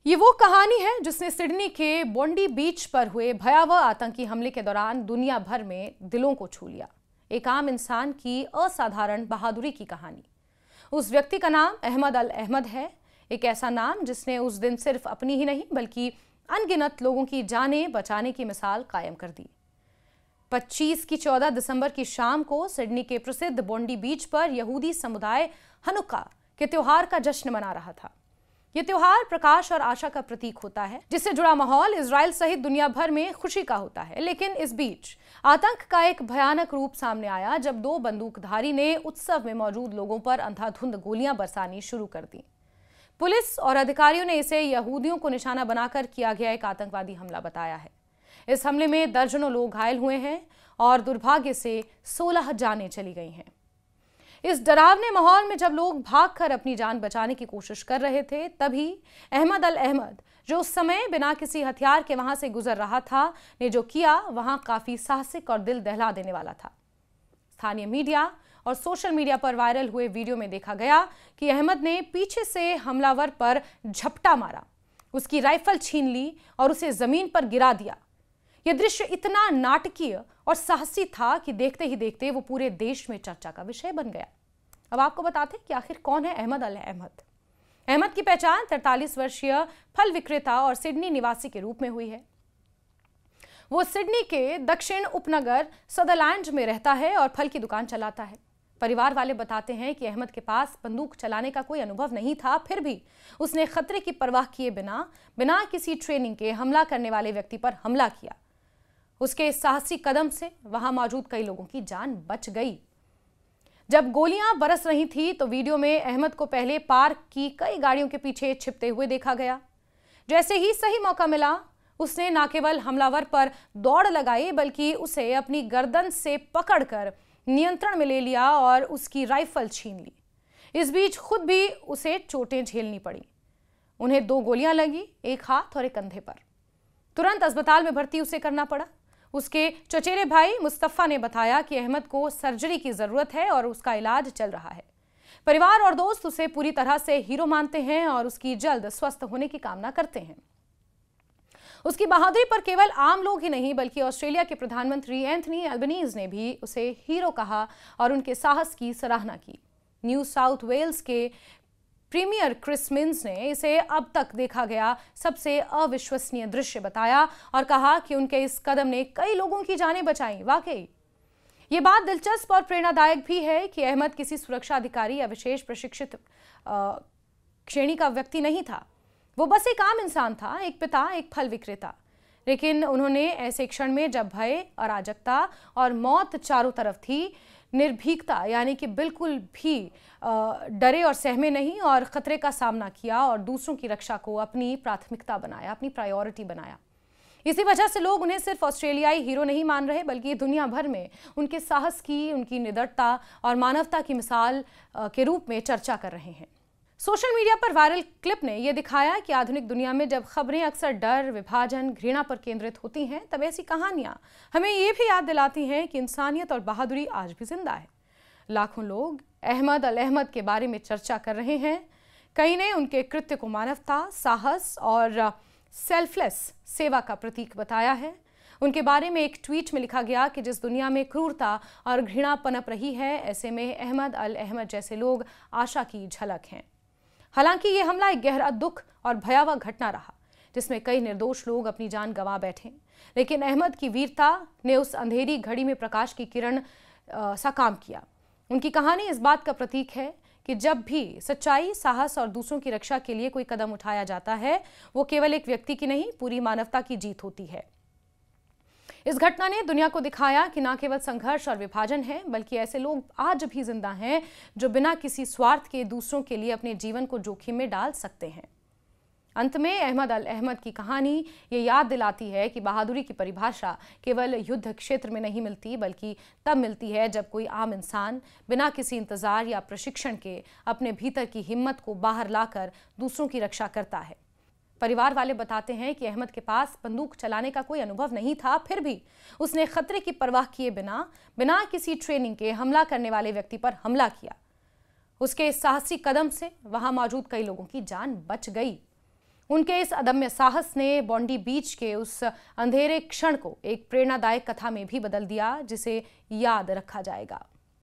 ये वो कहानी है जिसने सिडनी के बोंडी बीच पर हुए भयावह आतंकी हमले के दौरान दुनिया भर में दिलों को छू लिया। एक आम इंसान की असाधारण बहादुरी की कहानी। उस व्यक्ति का नाम अहमद अल अहमद है। एक ऐसा नाम जिसने उस दिन सिर्फ अपनी ही नहीं बल्कि अनगिनत लोगों की जानें बचाने की मिसाल कायम कर दी। 25 की 14 दिसंबर की शाम को सिडनी के प्रसिद्ध बोंडी बीच पर यहूदी समुदाय हनुक्का के त्योहार का जश्न मना रहा था। यह त्योहार प्रकाश और आशा का प्रतीक होता है, जिससे जुड़ा माहौल इजराइल सहित दुनिया भर में खुशी का होता है। लेकिन इस बीच आतंक का एक भयानक रूप सामने आया जब दो बंदूकधारी ने उत्सव में मौजूद लोगों पर अंधाधुंध गोलियां बरसानी शुरू कर दी। पुलिस और अधिकारियों ने इसे यहूदियों को निशाना बनाकर किया गया एक आतंकवादी हमला बताया है। इस हमले में दर्जनों लोग घायल हुए हैं और दुर्भाग्य से 16 जानें चली गई हैं। इस डरावने माहौल में जब लोग भागकर अपनी जान बचाने की कोशिश कर रहे थे, तभी अहमद अल अहमद, जो उस समय बिना किसी हथियार के वहां से गुजर रहा था, ने जो किया वहां काफी साहसिक और दिल दहला देने वाला था। स्थानीय मीडिया और सोशल मीडिया पर वायरल हुए वीडियो में देखा गया कि अहमद ने पीछे से हमलावर पर झपटा मारा, उसकी राइफल छीन ली और उसे जमीन पर गिरा दिया। यह दृश्य इतना नाटकीय और साहसी था कि देखते ही देखते वो पूरे देश में चर्चा का विषय बन गया। अब आपको बताते हैं कि आखिर कौन है अहमद अल अहमद। अहमद की पहचान 43 वर्षीय फल विक्रेता और सिडनी निवासी के रूप में हुई है। वो सिडनी के दक्षिण उपनगर सदरलैंड में रहता है और फल की दुकान चलाता है। परिवार वाले बताते हैं कि अहमद के पास बंदूक चलाने का कोई अनुभव नहीं था, फिर भी उसने खतरे की परवाह किए बिना किसी ट्रेनिंग के हमला करने वाले व्यक्ति पर हमला किया। उसके इस साहसी कदम से वहां मौजूद कई लोगों की जान बच गई। जब गोलियां बरस रही थी तो वीडियो में अहमद को पहले पार्क की कई गाड़ियों के पीछे छिपते हुए देखा गया। जैसे ही सही मौका मिला, उसने न केवल हमलावर पर दौड़ लगाई बल्कि उसे अपनी गर्दन से पकड़कर नियंत्रण में ले लिया और उसकी राइफल छीन ली। इस बीच खुद भी उसे चोटें झेलनी पड़ी। उन्हें 2 गोलियां लगी, एक हाथ और एक कंधे पर। तुरंत अस्पताल में भर्ती उसे करना पड़ा। उसके चचेरे भाई मुस्तफा ने बताया कि अहमद को सर्जरी की जरूरत है और उसका इलाज चल रहा है। परिवार और दोस्त उसे पूरी तरह से हीरो मानते हैं और उसकी जल्द स्वस्थ होने की कामना करते हैं। उसकी बहादुरी पर केवल आम लोग ही नहीं बल्कि ऑस्ट्रेलिया के प्रधानमंत्री एंथनी एल्बनीज ने भी उसे हीरो कहा और उनके साहस की सराहना की। न्यू साउथ वेल्स के प्रीमियर क्रिस मिन्स ने इसे अब तक देखा गया सबसे अविश्वसनीय दृश्य बताया और कहा कि उनके इस कदम ने कई लोगों की जानें बचाई। वाकई ये बात दिलचस्प और प्रेरणादायक भी है कि अहमद किसी सुरक्षा अधिकारी या विशेष प्रशिक्षित श्रेणी का व्यक्ति नहीं था। वो बस एक आम इंसान था, एक पिता, एक फल विक्रेता। लेकिन उन्होंने ऐसे क्षण में जब भय, अराजकता और मौत चारों तरफ थी, निर्भीकता यानी कि बिल्कुल भी डरे और सहमे नहीं और खतरे का सामना किया और दूसरों की रक्षा को अपनी प्राथमिकता बनाया, अपनी प्रायोरिटी बनाया। इसी वजह से लोग उन्हें सिर्फ ऑस्ट्रेलियाई हीरो नहीं मान रहे बल्कि दुनिया भर में उनके साहस की, उनकी निडरता और मानवता की मिसाल के रूप में चर्चा कर रहे हैं। सोशल मीडिया पर वायरल क्लिप ने यह दिखाया कि आधुनिक दुनिया में जब खबरें अक्सर डर, विभाजन, घृणा पर केंद्रित होती हैं, तब ऐसी कहानियां हमें ये भी याद दिलाती हैं कि इंसानियत और बहादुरी आज भी जिंदा है। लाखों लोग अहमद अल अहमद के बारे में चर्चा कर रहे हैं। कई ने उनके कृत्य को मानवता, साहस और सेल्फलेस सेवा का प्रतीक बताया है। उनके बारे में एक ट्वीट में लिखा गया कि जिस दुनिया में क्रूरता और घृणा पनप रही है, ऐसे में अहमद अल अहमद जैसे लोग आशा की झलक हैं। हालांकि यह हमला एक गहरा दुख और भयावह घटना रहा जिसमें कई निर्दोष लोग अपनी जान गंवा बैठे, लेकिन अहमद की वीरता ने उस अंधेरी घड़ी में प्रकाश की किरण सा काम किया। उनकी कहानी इस बात का प्रतीक है कि जब भी सच्चाई, साहस और दूसरों की रक्षा के लिए कोई कदम उठाया जाता है, वो केवल एक व्यक्ति की नहीं, पूरी मानवता की जीत होती है। इस घटना ने दुनिया को दिखाया कि न केवल संघर्ष और विभाजन है बल्कि ऐसे लोग आज भी जिंदा हैं जो बिना किसी स्वार्थ के दूसरों के लिए अपने जीवन को जोखिम में डाल सकते हैं। अंत में अहमद अल अहमद की कहानी ये याद दिलाती है कि बहादुरी की परिभाषा केवल युद्ध क्षेत्र में नहीं मिलती बल्कि तब मिलती है जब कोई आम इंसान बिना किसी इंतजार या प्रशिक्षण के अपने भीतर की हिम्मत को बाहर लाकर दूसरों की रक्षा करता है। परिवार वाले बताते हैं कि अहमद के पास बंदूक चलाने का कोई अनुभव नहीं था, फिर भी उसने खतरे की परवाह किए बिना किसी ट्रेनिंग के हमला करने वाले व्यक्ति पर हमला किया। उसके इस साहसी कदम से वहां मौजूद कई लोगों की जान बच गई। उनके इस अदम्य साहस ने बॉन्डी बीच के उस अंधेरे क्षण को एक प्रेरणादायक कथा में भी बदल दिया, जिसे याद रखा जाएगा।